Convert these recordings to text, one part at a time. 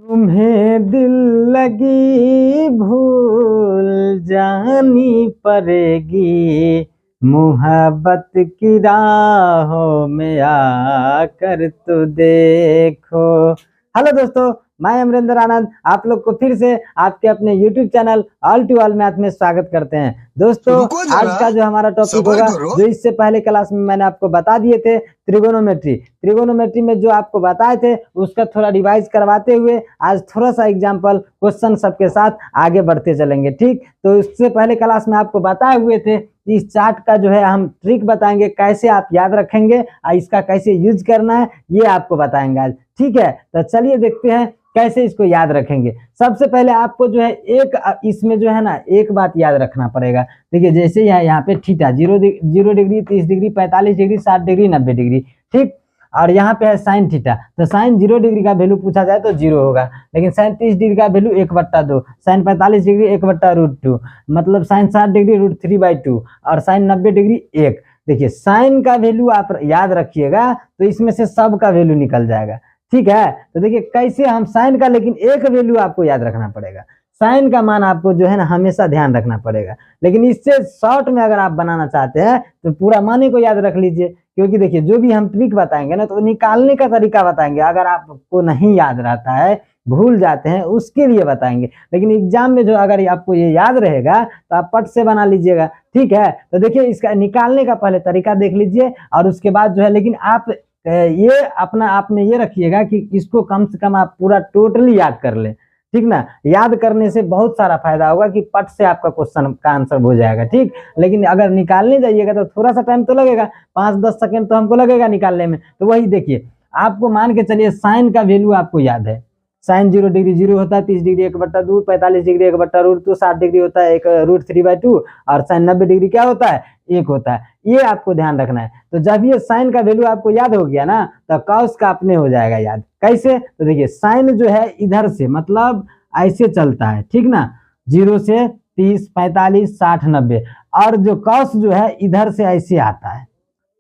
तुम्हें दिल लगी भूल जानी पड़ेगी, मोहब्बत की राहों में आकर तो देखो। हेलो दोस्तों, मैं अमरिंदर आनंद आप लोग को फिर से आपके अपने YouTube channel all to all math में स्वागत करते हैं। दोस्तों, आज का जो हमारा टॉपिक होगा, जो इससे पहले क्लास में मैंने आपको बता दिए थे, त्रिगोनोमेट्री में जो आपको बताए थे उसका थोड़ा रिवाइज करवाते हुए आज थोड़ा सा एग्जाम्पल क्वेश्चन सबके साथ आगे बढ़ते चलेंगे। ठीक, तो इससे पहले क्लास में आपको बताए हुए थे इस चार्ट का जो है हम ट्रिक बताएंगे, कैसे आप याद रखेंगे और इसका कैसे यूज करना है ये आपको बताएंगे आज। ठीक है, तो चलिए देखते हैं कैसे इसको याद रखेंगे। सबसे पहले आपको जो है इसमें जो है ना एक बात याद रखना पड़ेगा। देखिए, जैसे यहाँ पे theta 0 degree, 30 degree, 45 degree, 60 degree, 90 degree. ठीक, और यहाँ पे है साइन थीटा, तो साइन 0 डिग्री का वैल्यू पूछा जाए तो 0 होगा, लेकिन साइन 30 डिग्री का वैल्यू 1/2, साइन 45 डिग्री 1/√2, मतलब साइन 60 डिग्री √3/2 और साइन 90 डिग्री 1। देखिए, साइन का वैल्यू आप याद रखिएगा तो इसमें से सब का वैल्यू निकल जाएगा। ठीक है, तो देखिए कैसे हम साइन का, लेकिन एक वैल्यू आपको याद रखना पड़ेगा, साइन का मान आपको जो है ना हमेशा ध्यान रखना पड़ेगा। लेकिन इससे शॉर्ट में अगर आप बनाना चाहते हैं तो पूरा मान को याद रख लीजिए, क्योंकि देखिए जो भी हम ट्रिक बताएंगे ना तो निकालने का तरीका बताएंगे। अगर आपको नहीं याद रहता है, भूल जाते हैं, उसके लिए बताएंगे। लेकिन एग्जाम में जो अगर आपको ये याद रहेगा तो आप पट से बना लीजिएगा। ठीक है, तो देखिए इसका निकालने का पहले तरीका देख लीजिए और उसके बाद जो है, लेकिन आप ये अपना आप में ये रखिएगा कि इसको कम से कम आप पूरा टोटली याद कर ले। ठीक ना, याद करने से बहुत सारा फायदा होगा कि पट से आपका क्वेश्चन का आंसर हो जाएगा। ठीक, लेकिन अगर निकालने जाइएगा तो थोड़ा सा टाइम तो लगेगा, 5-10 सेकंड तो हमको लगेगा निकालने में। तो वही देखिए, आपको मान के चलिए साइन का वैल्यू आपको याद है, साइन 0 डिग्री 0 होता है, 30 डिग्री 1/2, 45 डिग्री 1/√2, 60 डिग्री होता है 1√3/2 और साइन 90 डिग्री क्या होता है, 1 होता है। ये आपको ध्यान रखना है। तो जब ये साइन का वैल्यू आपको याद हो गया ना तो कॉस का अपने हो जाएगा याद। कैसे, तो देखिए साइन जो है इधर से मतलब ऐसे चलता है। ठीक ना, 0 से 30, 45, 60, 90, और जो कॉस जो है इधर से ऐसे आता है।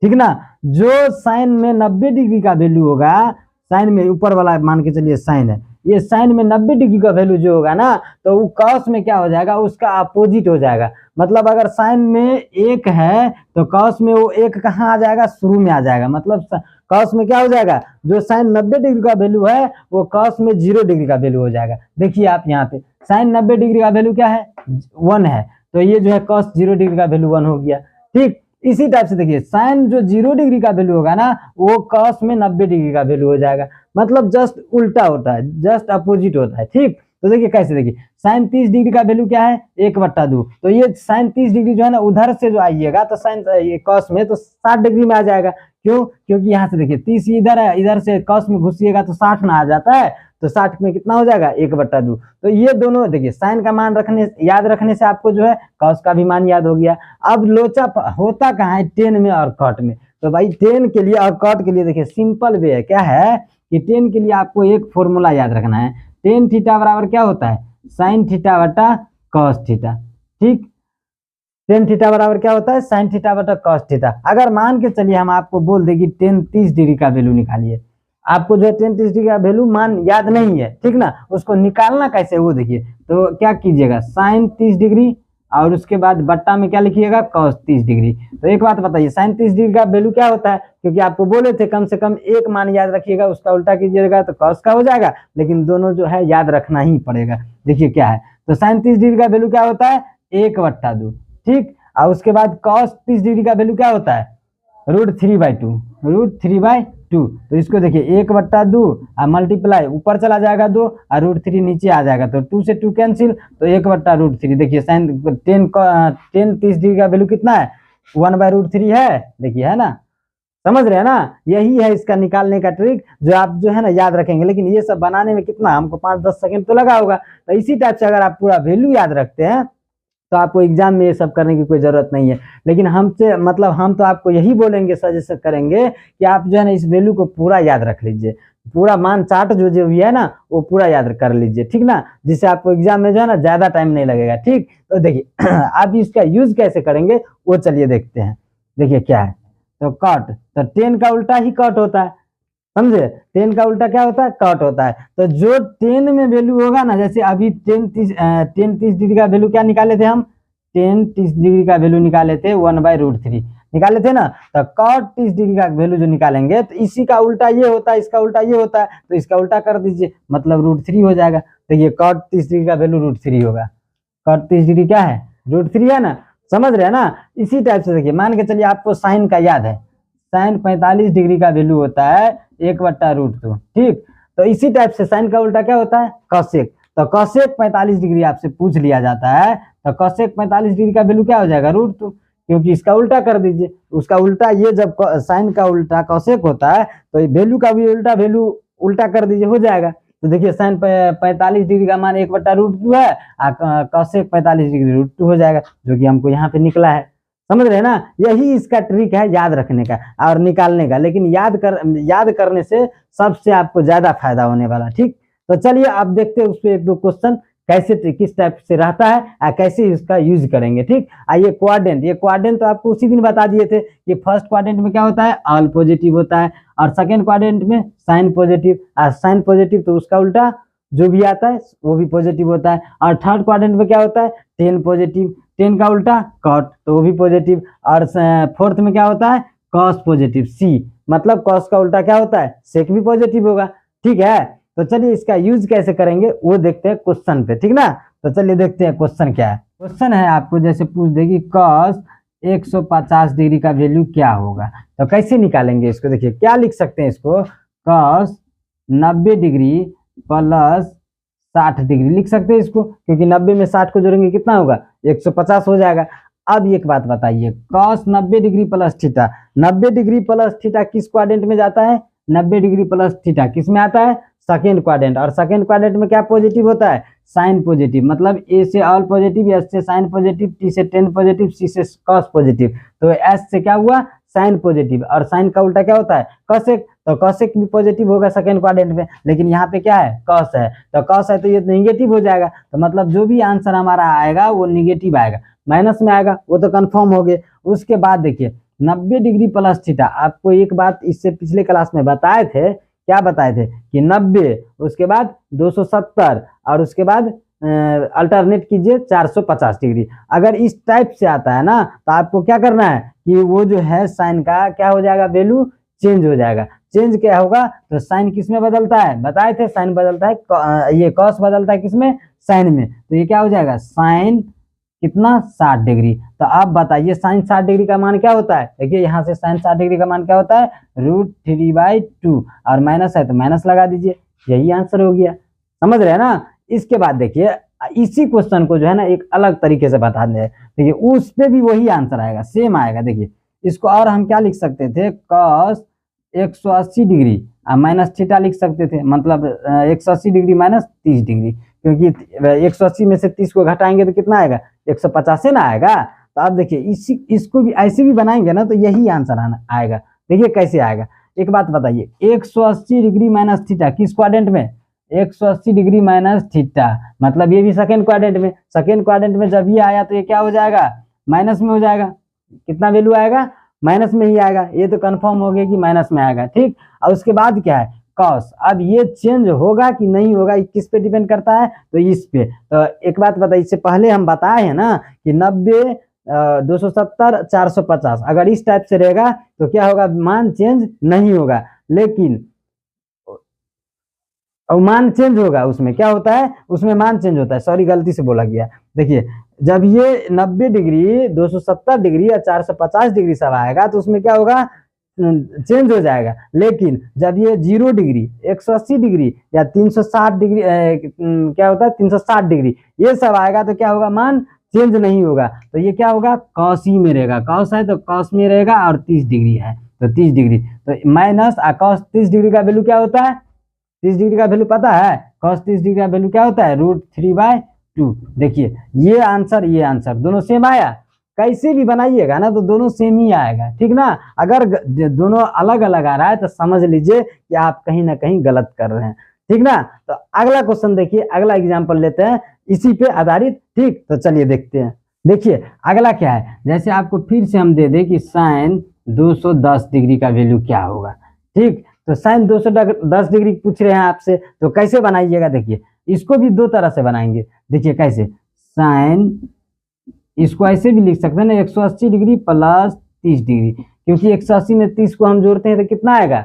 ठीक ना, जो साइन में 90 डिग्री का वैल्यू होगा, साइन में ऊपर वाला मान के चलिए साइन है, ये साइन में 90 डिग्री का वैल्यू जो होगा ना तो वो कॉस में क्या हो जाएगा, उसका अपोजिट हो जाएगा। मतलब अगर साइन में 1 है तो कॉस में वो 1 कहाँ आ जाएगा, शुरू में आ जाएगा। मतलब कॉस में क्या हो जाएगा, जो साइन 90 डिग्री का वैल्यू है वो कॉस में 0 डिग्री का वैल्यू हो जाएगा। देखिए आप यहाँ पे साइन 90 डिग्री का वैल्यू क्या है, 1 है, तो ये जो है कॉस 0 डिग्री का वैल्यू 1 हो गया। ठीक, इसी टाइप से देखिए साइन जो 0 डिग्री का वैल्यू होगा ना वो कॉस में 90 डिग्री का वैल्यू हो जाएगा। मतलब जस्ट उल्टा होता है, जस्ट अपोजिट होता है। ठीक, तो देखिए कैसे, देखिए साइन 30 डिग्री का वैल्यू क्या है, 1/2, तो ये साइन 30 डिग्री जो है ना उधर से जो आइएगा तो साइन ये कॉस में तो 60 डिग्री में आ जाएगा। क्यों, क्योंकि यहाँ से देखिए 30 इधर है, इधर से कॉस में घुसिएगा तो 60 ना आ जाता है, तो 60 में कितना हो जाएगा, 1/2। तो ये दोनों देखिए साइन का मान याद रखने से आपको जो है कॉस का भी मान याद हो गया। अब लोचा होता कहाँ है, टेन में और कॉट में। तो भाई टेन के लिए और कॉट के लिए देखिए सिंपल वे है, क्या है कि टेन के लिए आपको एक फॉर्मूला याद रखना है, टेन थीटा बराबर क्या होता है, साइन थीटा बटा कॉस थीटा। ठीक, टेन थीटा बराबर क्या होता है, साइन थीटा बटा कॉस थीटा। अगर मान के चलिए हम आपको बोल दें कि टेन 30 डिग्री का वैल्यू निकालिए, आपको जो है टेन 30 डिग्री का वैल्यू मान याद नहीं है। ठीक ना, उसको निकालना कैसे वो देखिए, तो क्या कीजिएगा, साइन 30 डिग्री और उसके बाद बट्टा में क्या लिखिएगा, कॉस 30 डिग्री। तो एक बात बताइए, साइन 30 डिग्री का वैल्यू क्या होता है, क्योंकि आपको बोले थे कम से कम एक मान याद रखिएगा, उसका उल्टा कीजिएगा तो कॉस का हो जाएगा, लेकिन दोनों जो है याद रखना ही पड़ेगा। देखिए क्या है, तो साइन 30 डिग्री का वैल्यू क्या होता है, 1/2। ठीक, और उसके बाद कॉस 30 डिग्री का वैल्यू क्या होता है, √3/2। तो इसको देखिए 1/2 और मल्टीप्लाई ऊपर चला जाएगा 2 और √3 नीचे आ जाएगा, तो 2 से 2 कैंसिल, तो 1/√3। देखिए साइन 10 30 डिग्री का वैल्यू कितना है, 1/√3 है। देखिए है ना, समझ रहे हैं ना, यही है इसका निकालने का ट्रिक जो आप जो है ना याद रखेंगे। लेकिन ये सब बनाने में कितना हमको 5-10 सेकंड तो लगा होगा। तो इसी टाइप से अगर आप पूरा वैल्यू याद रखते हैं तो आपको एग्जाम में ये सब करने की कोई जरूरत नहीं है। लेकिन हमसे मतलब हम तो आपको यही बोलेंगे, सजेस्ट करेंगे कि आप जो है ना इस वैल्यू को पूरा याद रख लीजिए, पूरा मान चार्ट जो भी है ना वो पूरा याद कर लीजिए। ठीक ना, जिससे आपको एग्जाम में जो है ना ज्यादा टाइम नहीं लगेगा। ठीक, तो देखिए आप इसका यूज कैसे करेंगे वो चलिए देखते हैं। देखिए क्या है, तो कॉट, तो टेन का उल्टा ही कॉट होता है। समझे। टेन का उल्टा क्या होता है, कॉट होता है। तो जो टेन में वैल्यू होगा ना, जैसे अभी टेन 30 डिग्री का वैल्यू क्या निकाले थे हम, टेन 30 डिग्री का वैल्यू निकाले थे 1/√3 निकाले थे ना। तो कॉट 30 डिग्री का वैल्यू जो निकालेंगे तो इसी का उल्टा ये होता है, इसका उल्टा ये होता है, तो इसका उल्टा कर दीजिए, मतलब √3 हो जाएगा। तो ये कॉट 30 डिग्री का वैल्यू √3 होगा। कॉट 30 डिग्री क्या है, √3 है ना, समझ रहे हैं ना। इसी टाइप से देखिए, मान के चलिए आपको साइन का याद है, साइन 45 डिग्री का वैल्यू होता है 1/√2, ठीक। तो इसी टाइप से साइन का उल्टा क्या होता है, कॉसेक। तो कॉसेक 45 डिग्री आपसे पूछ लिया जाता है, तो कॉसेक 45 डिग्री का वैल्यू क्या हो जाएगा, √2, क्योंकि इसका उल्टा कर दीजिए। उसका उल्टा ये जब साइन का उल्टा कॉसेक होता है तो वैल्यू का भी उल्टा वैल्यू उल्टा कर दीजिए, हो जाएगा। तो देखिए साइन 45 डिग्री का मान 1/√2 है, कॉसेक 45 डिग्री √2 हो जाएगा, जो कि हमको यहाँ पे निकला है। समझ रहे हैं ना। यही इसका ट्रिक है याद रखने का और निकालने का, लेकिन याद करने से सबसे आपको ज्यादा फायदा होने वाला, ठीक। तो चलिए अब देखते हैं उस पर एक दो क्वेश्चन कैसे किस टाइप से रहता है और कैसे इसका यूज करेंगे, ठीक। ये क्वाड्रेंट तो आपको उसी दिन बता दिए थे कि फर्स्ट क्वाड्रेंट में क्या होता है, ऑल पॉजिटिव होता है, और सेकेंड क्वाड्रेंट में साइन पॉजिटिव, और साइन पॉजिटिव तो उसका उल्टा जो भी आता है वो भी पॉजिटिव होता है। और थर्ड क्वाड्रेंट में क्या होता है, टेन पॉजिटिव, टेन का उल्टा कॉट तो वो भी पॉजिटिव। और फोर्थ में क्या होता है, कॉस पॉजिटिव, सी मतलब कॉस का उल्टा क्या होता है, सेक भी पॉजिटिव होगा, ठीक है। तो चलिए इसका यूज कैसे करेंगे वो देखते हैं क्वेश्चन पे, ठीक ना। तो चलिए देखते हैं क्वेश्चन क्या है। क्वेश्चन है आपको जैसे पूछ देगी कॉस 150 डिग्री का वैल्यू क्या होगा, तो कैसे निकालेंगे इसको। देखिए क्या लिख सकते हैं इसको, कॉस 90 डिग्री प्लस 60 डिग्री लिख सकते हैं इसको, क्योंकि 90 में 60 को जोड़ेंगे कितना होगा, 150 हो जाएगा। अब एक बात बताइए, cos 90 degree plus theta, 90 degree plus theta किस क्वाड्रेंट में जाता है, 90 डिग्री प्लस थीटा किस में आता है, सेकेंड क्वाड्रेंट। और सेकेंड क्वाड्रेंट में क्या पॉजिटिव होता है, साइन पॉजिटिव, मतलब ए से ऑल पॉजिटिव, एस से साइन पॉजिटिव, टी से टेन पॉजिटिव, सी से कॉस पॉजिटिव। तो एस से क्या हुआ, साइन पॉजिटिव, और साइन का उल्टा क्या होता है, कॉसेक। तो कॉसेक भी पॉजिटिव होगा सेकेंड क्वाड्रेंट में, लेकिन यहाँ पे क्या है, कॉस है, तो कॉस है तो ये नेगेटिव हो जाएगा। तो मतलब जो भी आंसर हमारा आएगा वो नेगेटिव आएगा, माइनस में आएगा, वो तो कंफर्म हो गए। उसके बाद देखिए 90 डिग्री प्लस थीटा, आपको एक बात इससे पिछले क्लास में बताए थे, क्या बताए थे कि 90, उसके बाद 270, और उसके बाद अल्टरनेट कीजिए 450 डिग्री। अगर इस टाइप से आता है ना तो आपको क्या करना है कि वो जो है साइन का क्या हो जाएगा, वैल्यू चेंज हो जाएगा। चेंज क्या होगा, तो साइन किस में बदलता है, बताए थे साइन बदलता है, ये कॉस बदलता है किसमें, साइन में। तो ये क्या हो जाएगा, साइन कितना 60 डिग्री। तो आप बताइए साइन 60 डिग्री का मान क्या होता है, देखिए यहाँ से साइन 60 डिग्री का मान क्या होता है, √3/2, और माइनस है तो माइनस लगा दीजिए, यही आंसर हो गया। समझ रहे हैं ना। इसके बाद देखिए इसी क्वेश्चन को जो है ना एक अलग तरीके से बता दें, देखिए उस पे भी वही आंसर आएगा, सेम आएगा। देखिए इसको और हम क्या लिख सकते थे, कॉस 180 डिग्री माइनस थीटा लिख सकते थे, मतलब 180 डिग्री माइनस 30 डिग्री, क्योंकि 180 में से 30 को घटाएंगे तो कितना आएगा, 150 से ना आएगा। तो आप देखिए इसको भी ऐसे भी बनाएंगे ना तो यही आंसर आएगा। देखिए कैसे आएगा, एक बात बताइए, 180 डिग्री माइनस थीटा किस क्वाड्रेंट में, 180 डिग्री माइनस थीटा, मतलब ये भी सेकेंड क्वाड्रेंट में। सेकेंड क्वाड्रेंट में जब ये आया तो ये क्या हो जाएगा, माइनस में हो जाएगा। कितना वैल्यू आएगा, माइनस में ही आएगा, ये तो कंफर्म हो गया कि माइनस में आएगा, ठीक। और उसके बाद क्या है, कॉस। अब ये चेंज होगा कि नहीं होगा किस पे डिपेंड करता है, तो इस पे। तो एक बात बताइए, इससे पहले हम बताए हैं ना कि 90, 270, 450, अगर इस टाइप से रहेगा तो क्या होगा, मान चेंज नहीं होगा, लेकिन और मान चेंज होगा, उसमें क्या होता है, उसमें मान चेंज होता है, सॉरी गलती से बोला गया। देखिए जब ये 90 डिग्री, 270 डिग्री या 450 डिग्री सब आएगा तो उसमें क्या होगा, चेंज हो जाएगा। लेकिन जब ये 0 डिग्री, 180 डिग्री या 360 डिग्री क्या होता है, 360 डिग्री ये सब आएगा तो क्या होगा, मान चेंज नहीं होगा। तो ये क्या होगा, कॉस ही में रहेगा, कॉस है तो कॉस में रहेगा, और 30 डिग्री है तो 30 डिग्री, तो माइनस कॉस 30 डिग्री का वैल्यू क्या होता है, 30 डिग्री का वैल्यू पता है, cos 30 डिग्री का वैल्यू क्या होता है, √3/2। देखिए ये आंसर दोनों सेम आया, कैसे भी बनाइएगा ना तो दोनों सेम ही आएगा, ठीक ना। अगर दोनों अलग अलग आ रहा है तो समझ लीजिए कि आप कहीं ना कहीं गलत कर रहे हैं, ठीक ना। तो अगला क्वेश्चन देखिए, अगला एग्जाम्पल लेते हैं इसी पे आधारित, ठीक। तो चलिए देखते हैं। देखिए अगला क्या है, जैसे आपको फिर से हम दे दें कि साइन 210 डिग्री का वैल्यू क्या होगा, ठीक। तो साइन 210 डिग्री पूछ रहे हैं आपसे, तो कैसे बनाइएगा? देखिए इसको भी दो तरह से बनाएंगे। देखिए कैसे, साइन इसको ऐसे भी लिख सकते हैं ना, 180 डिग्री प्लस 30 डिग्री, क्योंकि 180 में 30 को हम जोड़ते हैं तो कितना आएगा?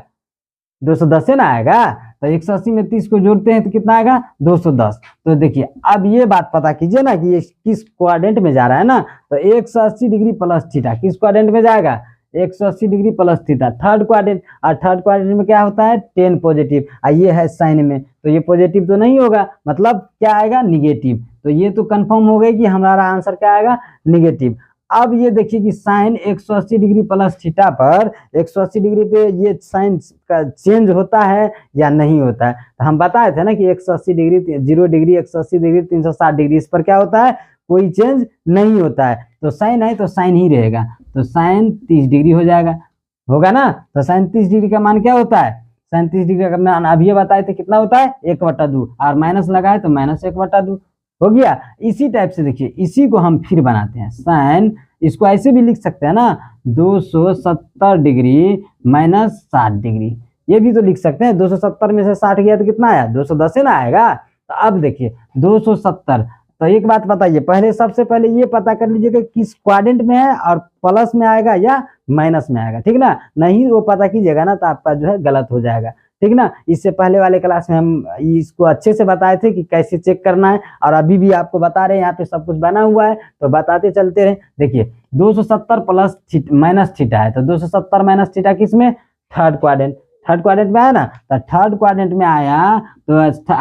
210 है ना आएगा। तो 180 में 30 को जोड़ते हैं तो कितना आएगा? 210। तो देखिए अब ये बात पता कीजिए ना कि ये किस क्वाड्रेंट में जा रहा है ना। तो 180 डिग्री प्लस थीटा किस क्वाड्रेंट में जाएगा? 180 degree plus theta third quadrant. और थर्ड क्वाड्रेंट में क्या होता है? 10 पॉजिटिव। और ये है साइन में, तो ये पॉजिटिव तो नहीं होगा, मतलब क्या आएगा? निगेटिव। तो ये तो कंफर्म हो गई कि हमारा आंसर क्या आएगा? निगेटिव। अब ये देखिए कि साइन 180 डिग्री प्लस थीटा पर 180 डिग्री पे ये साइन का चेंज होता है या नहीं होता है। तो हम बताए थे ना कि 180 डिग्री, 0 डिग्री, 180 डिग्री, 360 डिग्री, इस पर क्या होता है? कोई चेंज नहीं होता है। तो साइन है तो साइन ही रहेगा, तो साइन 30 डिग्री हो जाएगा, होगा ना। तो साइन 30 डिग्री का मान क्या होता है? साइन 30 डिग्री का मान अभी बताए थे कितना होता है? 1/2, और माइनस लगाए तो -1/2 हो गया। इसी टाइप से देखिए, इसी को हम फिर बनाते हैं। साइन इसको ऐसे भी लिख सकते हैं ना, 270 डिग्री माइनस 60 डिग्री, ये भी तो लिख सकते हैं। 270 में से 60 गया तो कितना आया? 210 है ना आएगा। तो अब देखिए 270, तो एक बात बताइए, पहले सबसे पहले ये पता कर लीजिए कि किस क्वाड्रेंट में है और प्लस में आएगा या माइनस में आएगा, ठीक ना। नहीं वो पता कीजिएगा ना तो आपका जो है गलत हो जाएगा, ठीक ना। इससे पहले वाले क्लास में हम इसको अच्छे से बताए थे कि कैसे चेक करना है, और अभी भी आपको बता रहे हैं, यहाँ पे सब कुछ बना हुआ है तो बताते चलते रहे। देखिए 270 प्लस माइनस थीटा है, तो 270 माइनस थीटा किस में? Third quadrant. थर्ड क्वाड्रेंट में आया ना, तो थर्ड क्वाड्रेंट में आया तो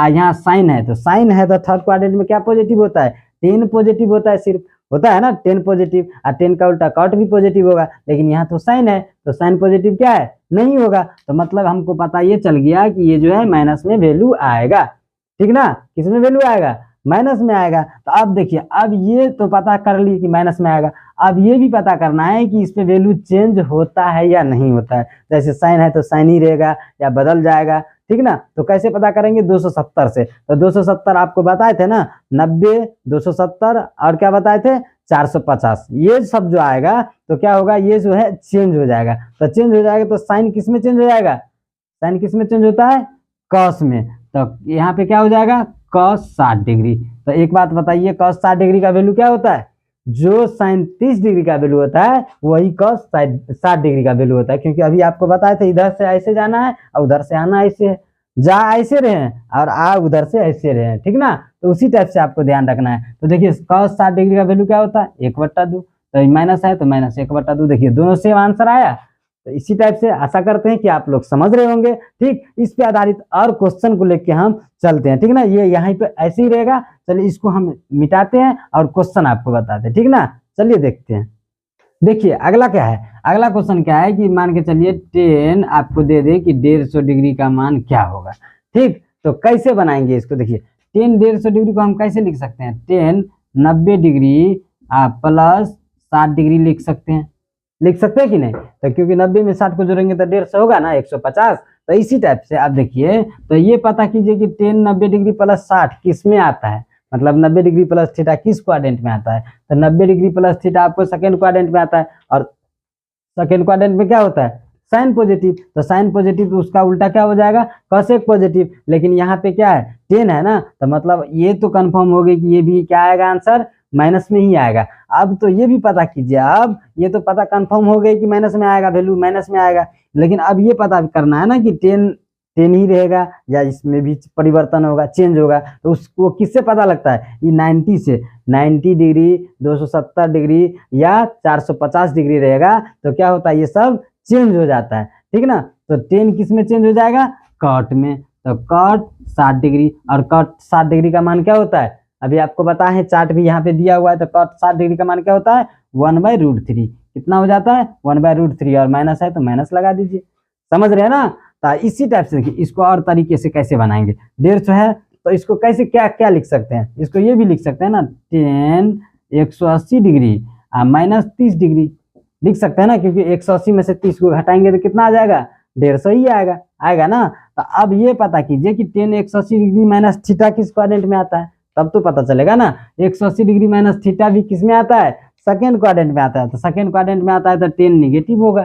यहाँ साइन है, तो साइन है तो थर्ड क्वाड्रेंट में क्या पॉजिटिव होता है? 10 पॉजिटिव होता है, सिर्फ होता है ना 10 पॉजिटिव, और 10 का उल्टा कॉट भी पॉजिटिव होगा। लेकिन यहाँ तो साइन है, तो साइन पॉजिटिव क्या है? नहीं होगा। तो मतलब हमको पता ये चल गया कि ये जो है माइनस में वैल्यू आएगा, ठीक ना। किस में वैल्यू आएगा? माइनस में आएगा। तो अब देखिए, अब ये तो पता कर ली कि माइनस में आएगा, अब ये भी पता करना है कि इस पे वैल्यू चेंज होता है या नहीं होता है। जैसे साइन है तो साइन ही रहेगा या बदल जाएगा, ठीक ना। तो कैसे पता करेंगे? 270 से। तो 270 आपको बताए थे ना, 90, 270 और क्या बताए थे? 450। ये सब जो आएगा तो क्या होगा? ये जो है चेंज हो जाएगा। तो चेंज हो जाएगा तो साइन किस में चेंज हो जाएगा? साइन किस में चेंज होता है? कॉस में। तो यहाँ पे क्या हो जाएगा? Cos 60 degree. तो एक बात बताइए, कॉस 60 डिग्री का वैल्यू क्या होता है? जो साइन 30 डिग्री का वैल्यू होता है वही कॉस 60 डिग्री का वैल्यू होता है, क्योंकि अभी आपको बताया था इधर से ऐसे जाना है और उधर से आना ऐसे है, जा ऐसे रहे हैं और आ उधर से ऐसे रहे हैं, ठीक ना। तो उसी टाइप से आपको ध्यान रखना है। तो देखिए कॉस 60 डिग्री का वैल्यू क्या होता है? 1/2। तो माइनस है तो माइनस 1/2। देखिए दोनों सेम आंसर आया। तो इसी टाइप से आशा करते हैं कि आप लोग समझ रहे होंगे, ठीक। इस पे आधारित और क्वेश्चन को लेके हम चलते हैं, ठीक ना। ये यहाँ पे ऐसे ही रहेगा। चलिए इसको हम मिटाते हैं और क्वेश्चन आपको बताते हैं, ठीक ना। चलिए देखते हैं। देखिए अगला क्या है? अगला क्वेश्चन क्या है कि मान के चलिए 10 आपको दे दे कि 150 डिग्री का मान क्या होगा, ठीक। तो कैसे बनाएंगे इसको? देखिए 10 150 डिग्री को हम कैसे लिख सकते हैं? 10 90 डिग्री प्लस 60 डिग्री लिख सकते हैं, लिख सकते हैं कि नहीं? तो क्योंकि 90 में 60 को जोड़ेंगे तो 150 होगा ना, 150। तो इसी टाइप से आप देखिए, तो ये पता कीजिए कि 10 90 डिग्री प्लस 60 किस में आता है, मतलब 90 डिग्री प्लस थीटा किस क्वाड्रेंट में आता है? तो 90 डिग्री प्लस थीटा आपको सेकेंड क्वाड्रेंट में आता है, और सेकेंड क्वाड्रेंट में क्या होता है? Sine positive. तो साइन पॉजिटिव तो उसका उल्टा क्या हो जाएगा? Cosec positive. लेकिन यहाँ पे क्या है? 10 है ना, तो मतलब ये तो कंफर्म हो गई कि ये भी क्या आएगा आंसर? माइनस में ही आएगा। अब तो ये भी पता कीजिए, अब ये तो पता कंफर्म हो गई कि माइनस में आएगा, वैल्यू माइनस में आएगा। लेकिन अब ये पता करना है ना कि 10 ही रहेगा या इसमें भी परिवर्तन होगा, चेंज होगा। तो उसको किससे पता लगता है? ये 90 से, 90 डिग्री 270 डिग्री या 450 डिग्री रहेगा तो क्या होता है? ये सब चेंज हो जाता है, ठीक ना। तो 10 किस में चेंज हो जाएगा? कॉट में। तो कॉट 60 डिग्री, और कॉट 60 डिग्री का मान क्या होता है? अभी आपको पता है, चार्ट भी यहाँ पे दिया हुआ है। तो कॉट 60 डिग्री का मान क्या होता है? 1/√3। कितना हो जाता है? 1/√3, और माइनस है तो माइनस लगा दीजिए। समझ रहे हैं ना। तो इसी टाइप से देखिए इसको और तरीके से कैसे बनाएंगे। 150 है तो इसको कैसे क्या क्या लिख सकते हैं? इसको ये भी लिख सकते हैं ना, 10 180 डिग्री माइनस 30 डिग्री लिख सकते हैं ना, क्योंकि 180 में से 30 को घटाएंगे तो कितना आ जाएगा? 150 ही आएगा, आएगा ना। तो अब ये पता कीजिए कि 10 180 डिग्री माइनस थीटा किस क्वाड्रेंट में आता है, तब तो पता चलेगा ना। 180 डिग्री माइनस थीटा भी किस में आता है? सेकेंड क्वाड्रेंट में आता है। तो सेकेंड क्वाड्रेंट में आता है तो 10 निगेटिव होगा,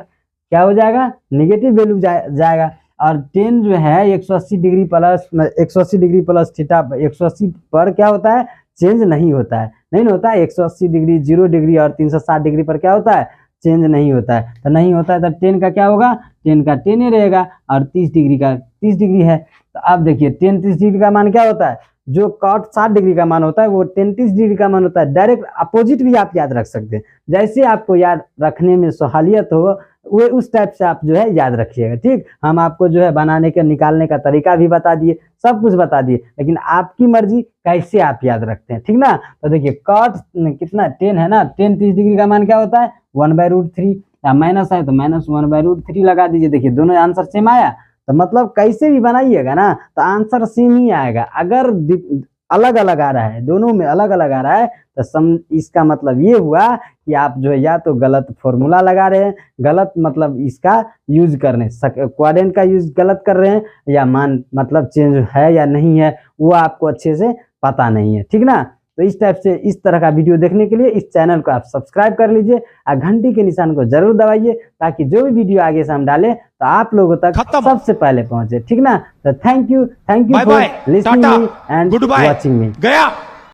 क्या हो जाएगा? निगेटिव वैल्यू जाएगा। और टेन जो है 180 degree plus 180 degree plus theta 180 पर क्या होता है, चेंज नहीं होता है, नहीं होता है। 180 डिग्री 0 डिग्री और 360 डिग्री पर क्या होता है, चेंज नहीं होता है। तो नहीं होता है तो टेन का क्या होगा, टेन का 10 ही रहेगा और 30 डिग्री का 30 डिग्री है। तो अब देखिए 10 30 डिग्री का मान क्या होता है, जो कॉट 60 डिग्री का मान होता है वो 10 30 डिग्री का मान होता है। डायरेक्ट अपोजिट भी आप याद रख सकते हैं, जैसे आपको याद रखने में सहालियत हो वो उस टाइप से आप जो है याद रखिएगा। ठीक, हम आपको जो है बनाने के निकालने का तरीका भी बता दिए, सब कुछ बता दिए, लेकिन आपकी मर्जी कैसे आप याद रखते हैं। ठीक ना, तो देखिए कॉट कितना 10 है ना, 10 30 डिग्री का मान क्या होता है 1/√3, या माइनस है तो -1/√3 लगा दीजिए। देखिए दोनों आंसर सेम आया, तो मतलब कैसे भी बनाइएगा ना तो आंसर सेम ही आएगा। अगर अलग अलग आ रहा है, दोनों में अलग अलग आ रहा है तो इसका मतलब ये हुआ कि आप जो है या तो गलत फॉर्मूला लगा रहे हैं, गलत मतलब इसका यूज कर रहे हैं, क्वाड्रेंट का यूज गलत कर रहे हैं, या मान मतलब चेंज है या नहीं है वो आपको अच्छे से पता नहीं है। ठीक ना, तो इस टाइप से इस तरह का वीडियो देखने के लिए इस चैनल को आप सब्सक्राइब कर लीजिए और घंटी के निशान को जरूर दबाइए, ताकि जो भी वीडियो आगे से हम डालें तो आप लोगों तक सबसे पहले पहुंचे। ठीक ना, तो thank you for listening me and watching मी। गया।